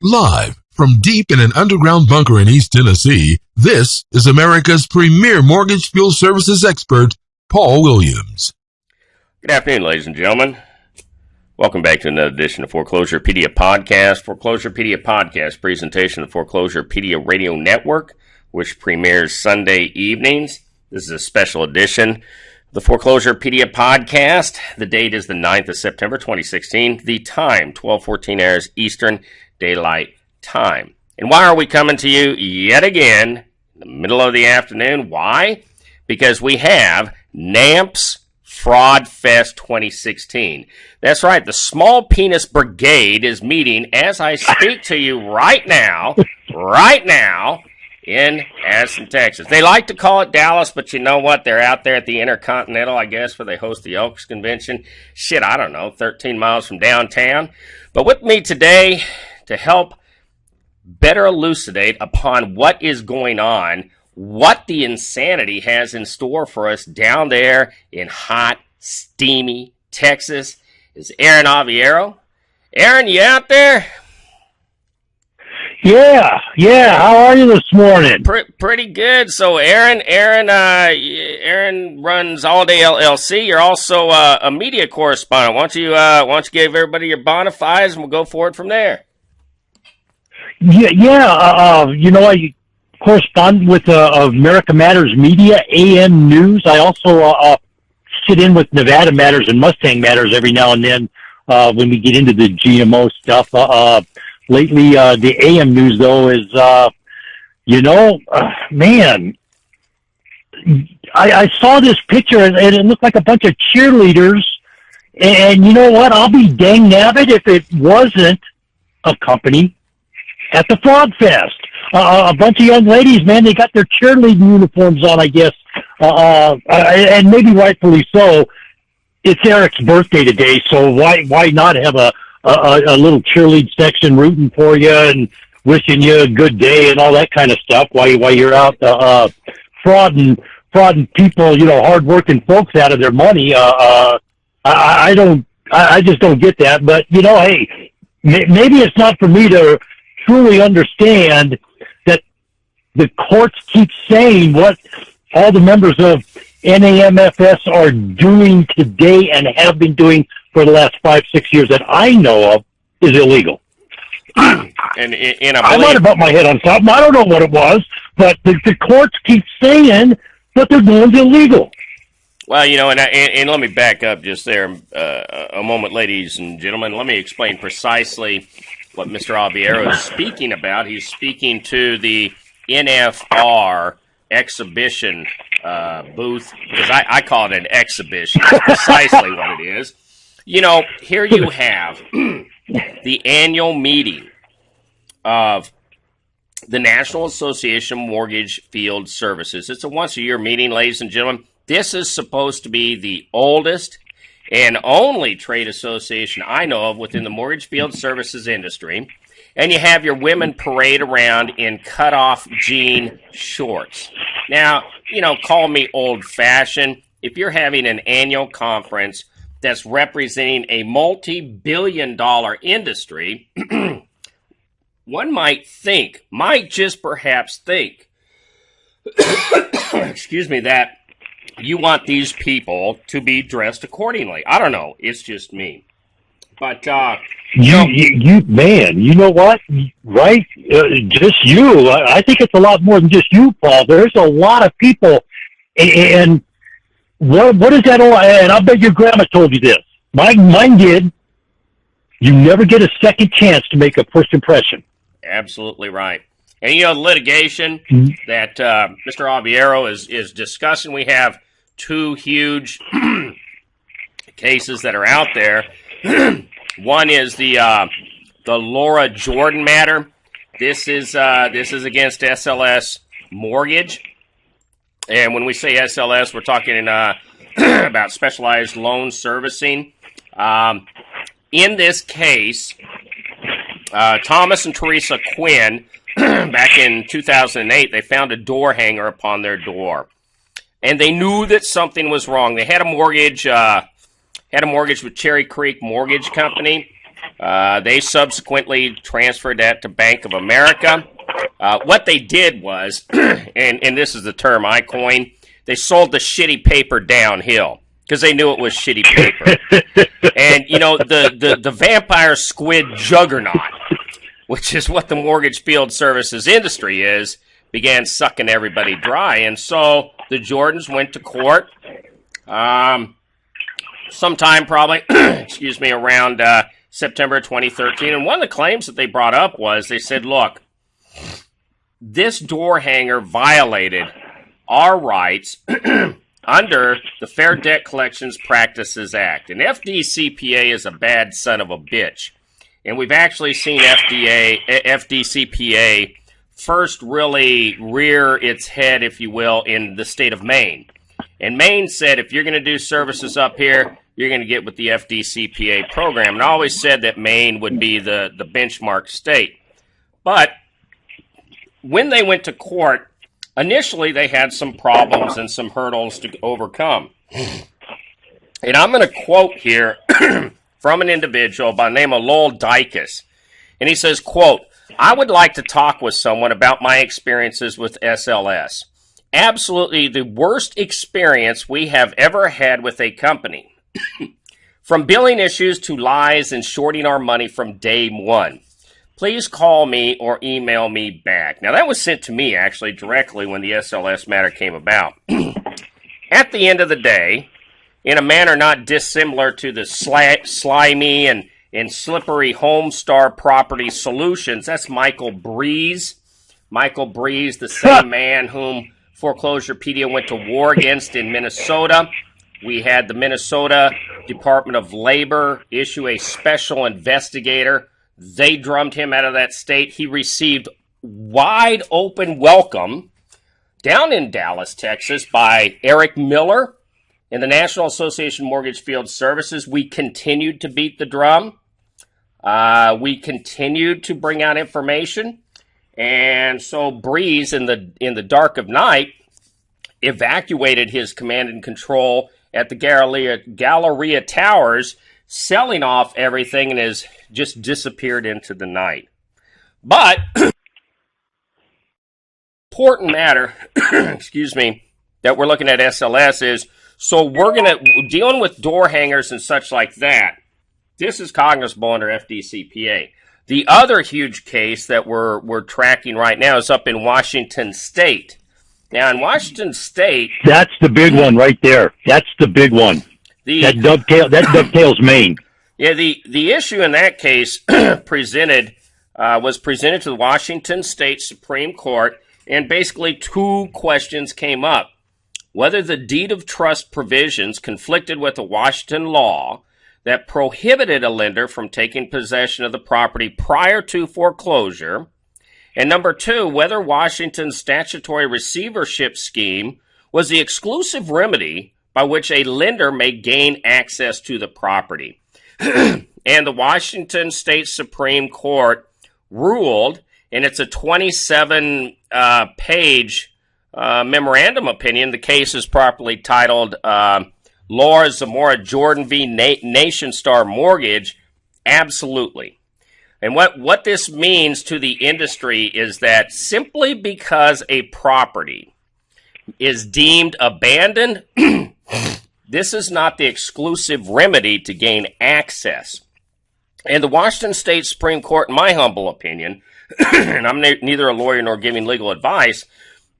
Live from deep in an underground bunker in East Tennessee, this is America's premier mortgage fuel services expert, Paul Williams. Good afternoon, ladies and gentlemen. Welcome back to another edition of Foreclosurepedia Podcast. Foreclosurepedia Podcast presentation of the Foreclosurepedia Radio Network, which premieres Sunday evenings. This is a special edition of the Foreclosurepedia Podcast. The date is the 9th of September, 2016. The time, 12:14 hours Eastern Daylight Time. And why are we coming to you yet again in the middle of the afternoon? Why? Because we have NAMFS Fraud Fest 2016. That's right, the Small Penis Brigade is meeting as I speak to you right now in Addison, Texas. They like to call it Dallas, but you know what? They're out there at the Intercontinental, I guess, where they host the Elks Convention. Shit, I don't know, 13 miles from downtown. But with me today to help better elucidate upon what is going on, what the insanity has in store for us down there in hot, steamy Texas, is Aaron Aviero. Aaron, you out there? Yeah. How are you this morning? Pretty good. So, Aaron runs All Day LLC. You're also a media correspondent. Why don't you give everybody your bona fides, and we'll go forward from there. I correspond with America Matters Media, AM News. I also sit in with Nevada Matters and Mustang Matters every now and then when we get into the GMO stuff. Lately, the AM News, though, is, I saw this picture, and it looked like a bunch of cheerleaders, and you know what? I'll be dang nabbit if it wasn't a company at the Fraud Fest. A bunch of young ladies, man, they got their cheerleading uniforms on, I guess, and maybe rightfully so. It's Eric's birthday today, so why not have a little cheerlead section rooting for you and wishing you a good day and all that kind of stuff while you're out frauding people, hardworking folks out of their money. I just don't get that. But hey, maybe it's not for me to truly understand that the courts keep saying what all the members of NAMFS are doing today and have been doing for the last 5-6 years that I know of is illegal. And I might have bumped my head on something. I don't know what it was, but the courts keep saying that they're doing illegal. Well, and let me back up just there a moment, ladies and gentlemen. Let me explain precisely what Mr. Aviero is speaking about. He's speaking to the NFR exhibition booth, because I call it an exhibition. That's precisely what it is. Here you have the annual meeting of the National Association of Mortgage Field Services. It's a once-a-year meeting, ladies and gentlemen. This is supposed to be the oldest and only trade association I know of within the mortgage field services industry. And you have your women parade around in cut-off jean shorts. Now, call me old-fashioned. If you're having an annual conference that's representing a multi-billion-dollar industry, one might just perhaps think, that you want these people to be dressed accordingly. I don't know. It's just me. But, you know what? Right? Just you. I think it's a lot more than just you, Paul. There's a lot of people, and what is that all? And I bet your grandma told you this. Mine did. You never get a second chance to make a first impression. Absolutely right. And litigation that Mr. Aviero is discussing. We have two huge cases that are out there. One is the Laura Jordan matter. This is against SLS Mortgage. And when we say SLS, we're talking about specialized loan servicing. In this case, Thomas and Teresa Quinn, back in 2008, they found a door hanger upon their door. And they knew that something was wrong. They had a mortgage with Cherry Creek Mortgage Company. They subsequently transferred that to Bank of America. What they did was, and this is the term I coined, they sold the shitty paper downhill because they knew it was shitty paper. And, the vampire squid juggernaut, which is what the mortgage field services industry is, began sucking everybody dry. And so the Jordans went to court sometime probably, around September 2013. And one of the claims that they brought up was they said, look, this door hanger violated our rights under the Fair Debt Collections Practices Act. And FDCPA is a bad son of a bitch. And we've actually seen FDCPA first really rear its head, if you will, in the state of Maine. And Maine said, if you're going to do services up here, you're going to get with the FDCPA program. And I always said that Maine would be the benchmark state. But when they went to court, initially they had some problems and some hurdles to overcome. And I'm going to quote here from an individual by the name of Lowell Dykes. And he says, quote, I would like to talk with someone about my experiences with SLS. Absolutely the worst experience we have ever had with a company. From billing issues to lies and shorting our money from day one. Please call me or email me back. Now, that was sent to me, actually, directly when the SLS matter came about. At the end of the day, in a manner not dissimilar to the slimy and slippery Homestar Property Solutions, that's Michael Breeze. Michael Breeze, the same man whom Foreclosurepedia went to war against in Minnesota. We had the Minnesota Department of Labor issue a special investigator. They drummed him out of that state. He received wide open welcome down in Dallas, Texas, by Eric Miller in the National Association of Mortgage Field Services. We continued to beat the drum. We continued to bring out information. And so Breeze, in the dark of night, evacuated his command and control at the Galleria Towers, selling off everything, and has just disappeared into the night. But important matter, that we're looking at SLS is, so we're dealing with door hangers and such like that. This is cognizable under FDCPA. The other huge case that we're tracking right now is up in Washington State. Now, in Washington State, that's the big one right there. That's the big one. That dovetails Maine. Yeah, the issue in that case was presented to the Washington State Supreme Court, and basically two questions came up: whether the deed of trust provisions conflicted with a Washington law that prohibited a lender from taking possession of the property prior to foreclosure. And number two, whether Washington's statutory receivership scheme was the exclusive remedy by which a lender may gain access to the property. And the Washington State Supreme Court ruled, and it's a 27-page memorandum opinion. The case is properly titled Laura Zamora Jordan v. Nation Star Mortgage. Absolutely. And what this means to the industry is that simply because a property is deemed abandoned, this is not the exclusive remedy to gain access. And the Washington State Supreme Court, in my humble opinion, and I'm neither a lawyer nor giving legal advice,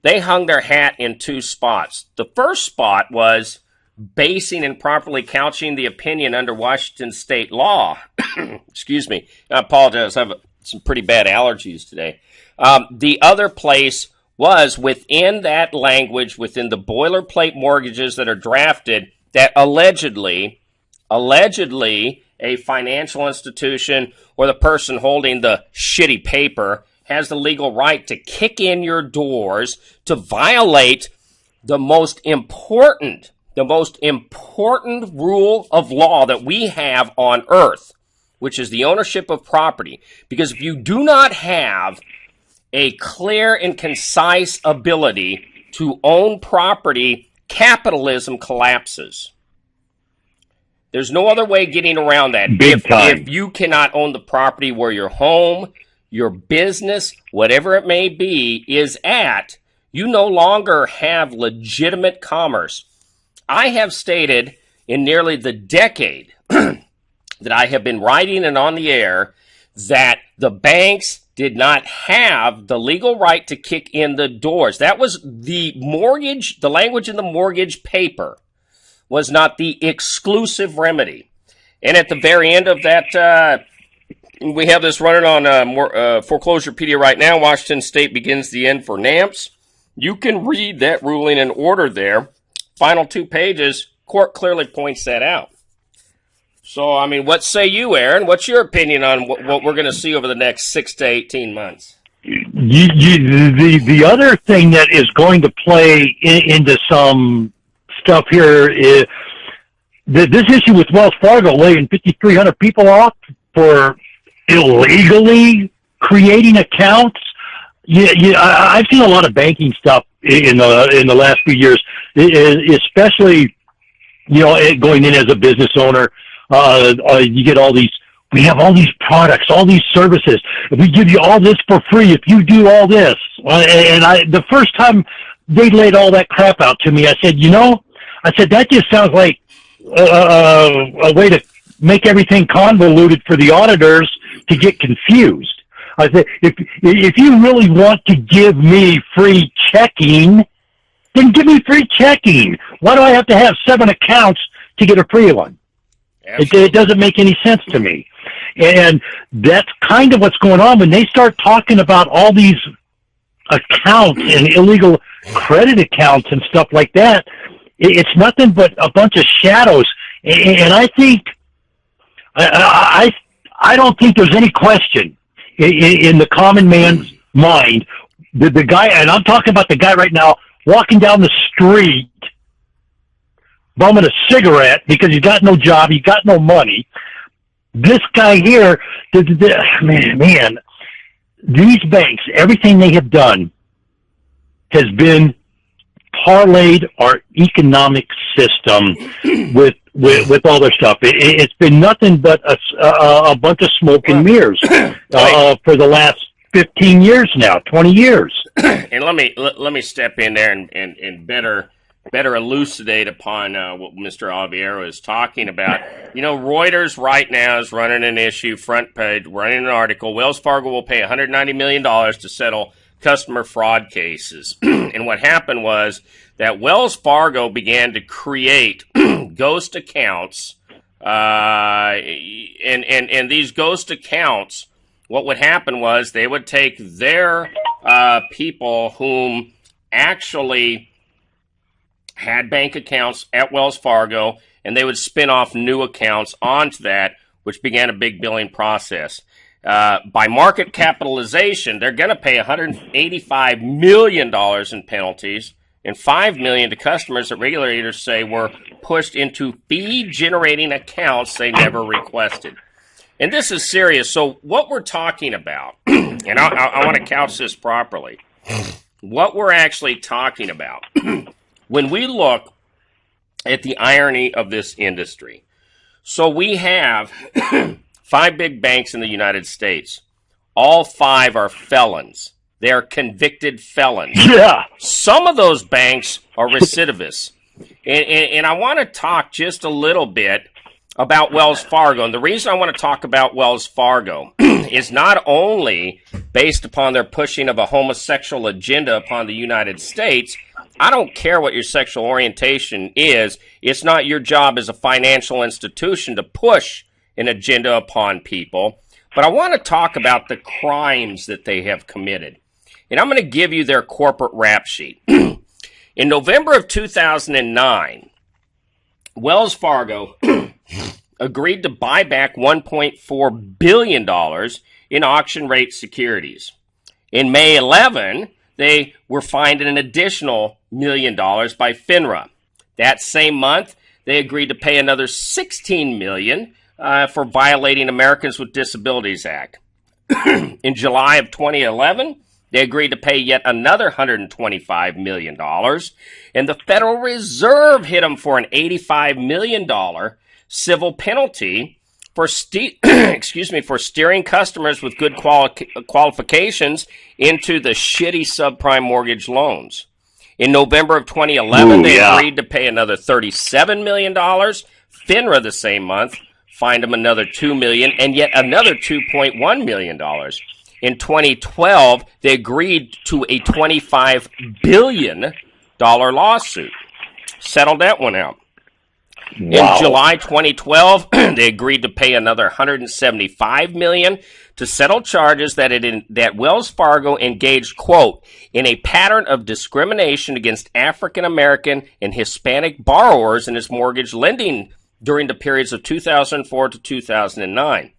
they hung their hat in two spots. The first spot was basing and properly couching the opinion under Washington state law. Excuse me. I apologize. I have some pretty bad allergies today. The other place was within that language, within the boilerplate mortgages that are drafted, that allegedly a financial institution or the person holding the shitty paper has the legal right to kick in your doors to violate the most important rule of law that we have on earth, which is the ownership of property. Because if you do not have a clear and concise ability to own property, capitalism collapses. There's no other way getting around that. Big time. If you cannot own the property where your home, your business, whatever it may be, is at, you no longer have legitimate commerce. I have stated in nearly the decade that I have been writing and on the air that the banks did not have the legal right to kick in the doors. That was the mortgage, the language in the mortgage paper was not the exclusive remedy. And at the very end of that, we have this running on Foreclosurepedia right now. Washington State begins the end for NAMFS. You can read that ruling and order there. Final 2 pages, court clearly points that out. So, I mean, what say you, Aaron? What's your opinion on what we're going to see over the next 6 to 18 months? The other thing that is going to play into some stuff here is this issue with Wells Fargo laying 5,300 people off for illegally creating accounts. I've seen a lot of banking stuff in the last few years, especially going in as a business owner. You get all these. We have all these products, all these services. We give you all this for free if you do all this. And the first time they laid all that crap out to me, I said, that just sounds like a way to make everything convoluted for the auditors to get confused. I said, if you really want to give me free checking, then give me free checking. Why do I have to have 7 accounts to get a free one? It doesn't make any sense to me. And that's kind of what's going on when they start talking about all these accounts and illegal credit accounts and stuff like that. It's nothing but a bunch of shadows. And I think, I don't think there's any question in the common man's mind. The guy, and I'm talking about the guy right now, walking down the street, bumming a cigarette because he's got no job, he's got no money. This guy here, man, these banks, everything they have done has been parlayed our economic system with all their stuff. It's been nothing but a bunch of smoke and mirrors for the last 15 years now, 20 years. And let me step in there and better elucidate upon what Mr. Alviero is talking about. Reuters right now is running an issue, front page, running an article. Wells Fargo will pay $190 million to settle customer fraud cases. And what happened was that Wells Fargo began to create ghost accounts, and these ghost accounts, what would happen was they would take their people whom actually had bank accounts at Wells Fargo, and they would spin off new accounts onto that, which began a big billing process. By market capitalization, they're going to pay $185 million in penalties and $5 million to customers that regulators say were pushed into fee-generating accounts they never requested. And this is serious. So what we're talking about, and I want to couch this properly, what we're actually talking about, when we look at the irony of this industry, so we have 5 big banks in the United States. All 5 are felons. They are convicted felons. Yeah. Some of those banks are recidivists. And I want to talk just a little bit about Wells Fargo. And the reason I want to talk about Wells Fargo is not only based upon their pushing of a homosexual agenda upon the United States. I don't care what your sexual orientation is. It's not your job as a financial institution to push an agenda upon people. But I want to talk about the crimes that they have committed. And I'm going to give you their corporate rap sheet. In November of 2009, Wells Fargo agreed to buy back $1.4 billion in auction rate securities. In May 11, they were fined an additional $1 million by FINRA. That same month, they agreed to pay another $16 million for violating Americans with Disabilities Act. In July of 2011, they agreed to pay yet another $125 million, and the Federal Reserve hit them for an $85 million civil penalty for for steering customers with good qualifications into the shitty subprime mortgage loans. In November of 2011, they agreed to pay another $37 million. FINRA the same month fined them another $2 million and yet another $2.1 million. In 2012, they agreed to a $25 billion lawsuit. Settled that one out. Wow. In July 2012, they agreed to pay another $175 million to settle charges that Wells Fargo engaged, quote, in a pattern of discrimination against African American and Hispanic borrowers in its mortgage lending during the periods of 2004 to 2009.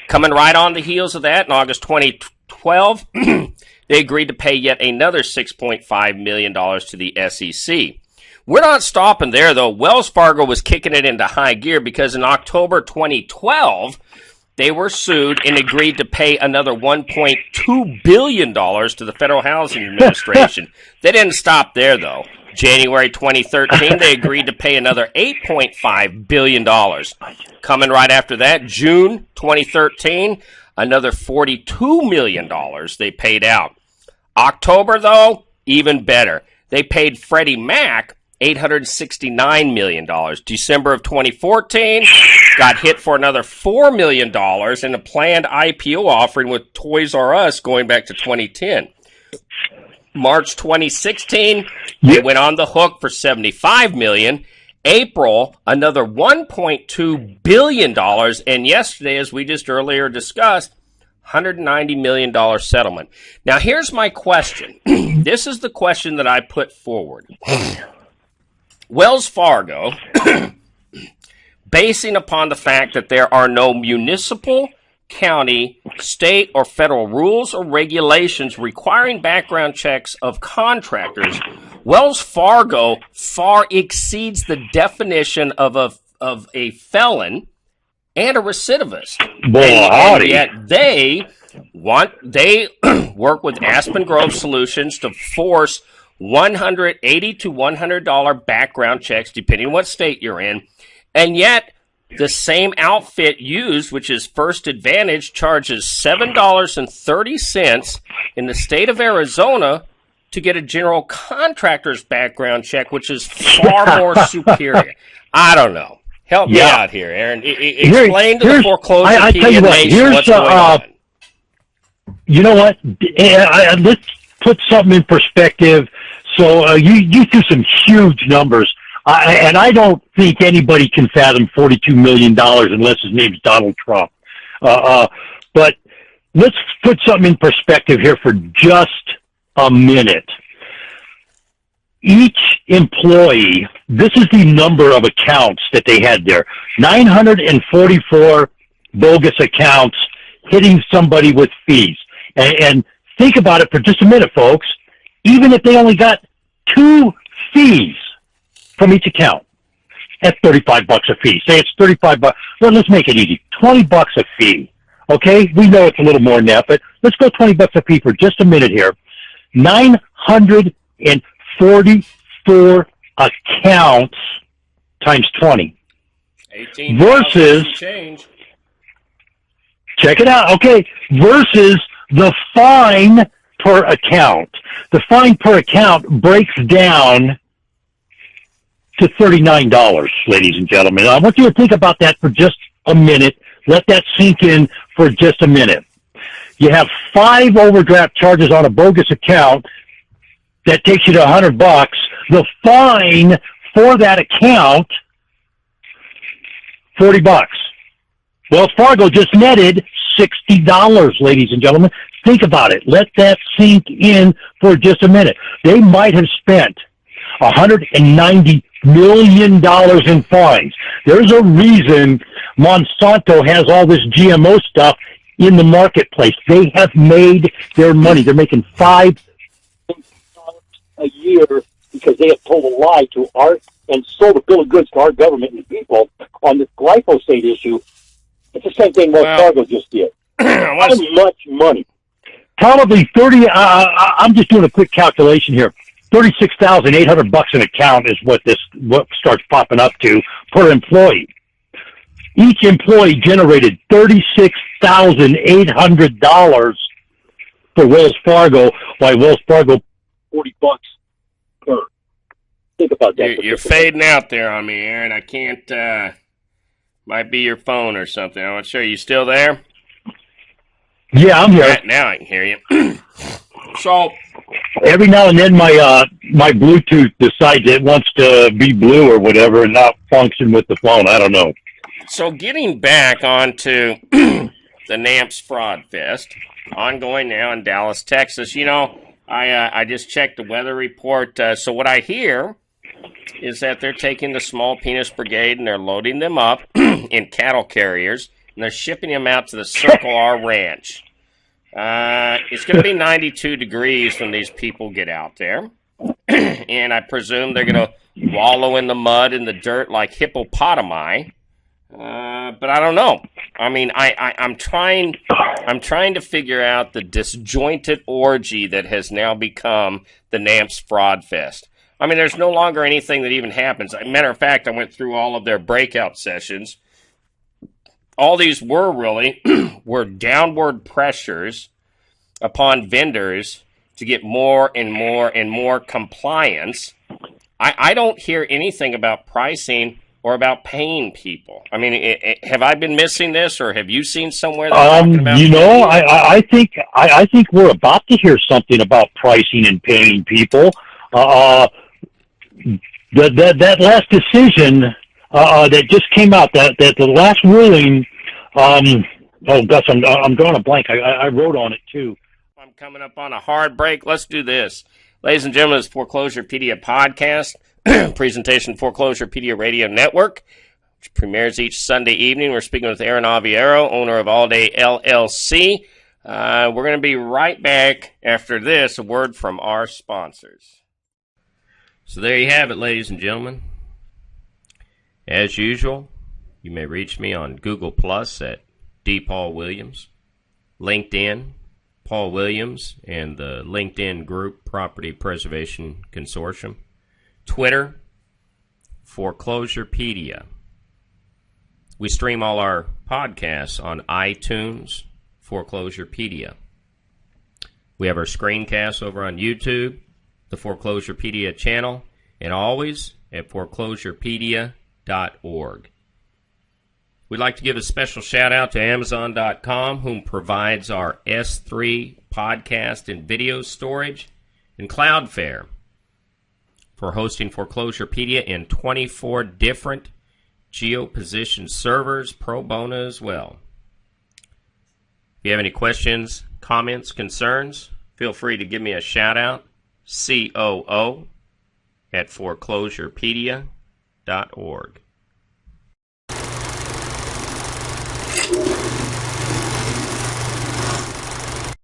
Coming right on the heels of that, in August 2012, they agreed to pay yet another $6.5 million to the SEC. We're not stopping there, though. Wells Fargo was kicking it into high gear because in October 2012, they were sued and agreed to pay another $1.2 billion to the Federal Housing Administration. They didn't stop there, though. January 2013, they agreed to pay another $8.5 billion. Coming right after that, June 2013, another $42 million they paid out. October, though, even better. They paid Freddie Mac $869 million. December of 2014, got hit for another $4 million in a planned IPO offering with Toys R Us going back to 2010. March 2016, they went on the hook for $75 million. April, another $1.2 billion. And yesterday, as we just earlier discussed, $190 million settlement. Now, here's my question. This is the question that I put forward. Wells Fargo, basing upon the fact that there are no municipal, county, state, or federal rules or regulations requiring background checks of contractors, Wells Fargo far exceeds the definition of a felon and a recidivist. And yet they work with Aspen Grove Solutions to force $180 to $100 background checks, depending on what state you're in, and yet the same outfit used, which is First Advantage, charges $7.30 in the state of Arizona to get a general contractor's background check, which is far more superior. I don't know. Help me out here, Aaron. Explain to the Foreclosurepedia nation what's going on. You know what? Let's put something in perspective. So you threw some huge numbers. And I don't think anybody can fathom $42 million unless his name's Donald Trump. But let's put something in perspective here for just a minute. Each employee, this is the number of accounts that they had there. 944 bogus accounts hitting somebody with fees. And think about it for just a minute, folks. Even if they only got 2 fees from each account at $35 a fee. Say it's $35. Well, let's make it easy. $20 a fee. Okay? We know it's a little more than that, but let's go $20 a fee for just a minute here. 944 accounts times 20. 18 versus change. Check it out. Okay. Versus the fine per account. The fine per account breaks down to $39, ladies and gentlemen. I want you to think about that for just a minute. Let that sink in for just a minute. You have 5 overdraft charges on a bogus account that takes you to $100. The fine for that account, $40. Wells Fargo just netted $60, ladies and gentlemen. Think about it. Let that sink in for just a minute. They might have spent $190 million in fines. There's a reason Monsanto has all this GMO stuff in the marketplace. They have made their money. They're making $5 million a year because they have told a lie to our and sold a bill of goods to our government and people on this glyphosate issue. It's the same thing Wells Fargo just did. How much money? Probably 30. I'm just doing a quick calculation here. $36,800 an account is what starts popping up to per employee. Each employee generated $36,800 for Wells Fargo, while Wells Fargo $40 per. Think about that. You're fading out there on me, Aaron. I can't. Might be your phone or something. I'm not sure. You still there? Yeah, I'm here. Now I can hear you. So every now and then my Bluetooth decides it wants to be blue or whatever and not function with the phone. I don't know. So getting back onto the NAMFS Fraud Fest, ongoing now in Dallas, Texas. You know, I just checked the weather report. So what I hear is that they're taking the small penis brigade and they're loading them up in cattle carriers and they're shipping them out to the Circle R Ranch. It's going to be 92 degrees when these people get out there. And I presume they're going to wallow in the mud and the dirt like hippopotami. But I don't know. I mean, I'm trying to figure out the disjointed orgy that has now become the NAMFS Fraud Fest. I mean, there's no longer anything that even happens. As a matter of fact, I went through all of their breakout sessions. All these were downward pressures upon vendors to get more and more and more compliance. I don't hear anything about pricing or about paying people. I mean, have I been missing this, or have you seen somewhere that talking about? You know, I think we're about to hear something about pricing and paying people. That last decision that just came out, that the last ruling. Oh gosh, I'm drawing a blank. I wrote on it too. I'm coming up on a hard break. Let's do this, ladies and gentlemen. It's Foreclosurepedia podcast. Presentation Foreclosurepedia Radio Network, which premieres each Sunday evening. We're speaking with Aaron Aviero, owner of All Day LLC. We're going to be right back after this, a word from our sponsors. So there you have it, ladies and gentlemen. As usual, you may reach me on Google Plus at D. Paul Williams, LinkedIn, Paul Williams, and the LinkedIn group Property Preservation Consortium. Twitter, Foreclosurepedia. We stream all our podcasts on iTunes, Foreclosurepedia. We have our screencasts over on YouTube, the Foreclosurepedia channel, and always at foreclosurepedia.org. We'd like to give a special shout out to Amazon.com, whom provides our S3 podcast and video storage, and Cloudflare for hosting Foreclosurepedia in 24 different geo-positioned servers, pro bono as well. If you have any questions, comments, concerns, feel free to give me a shout out, COO at foreclosurepedia.org.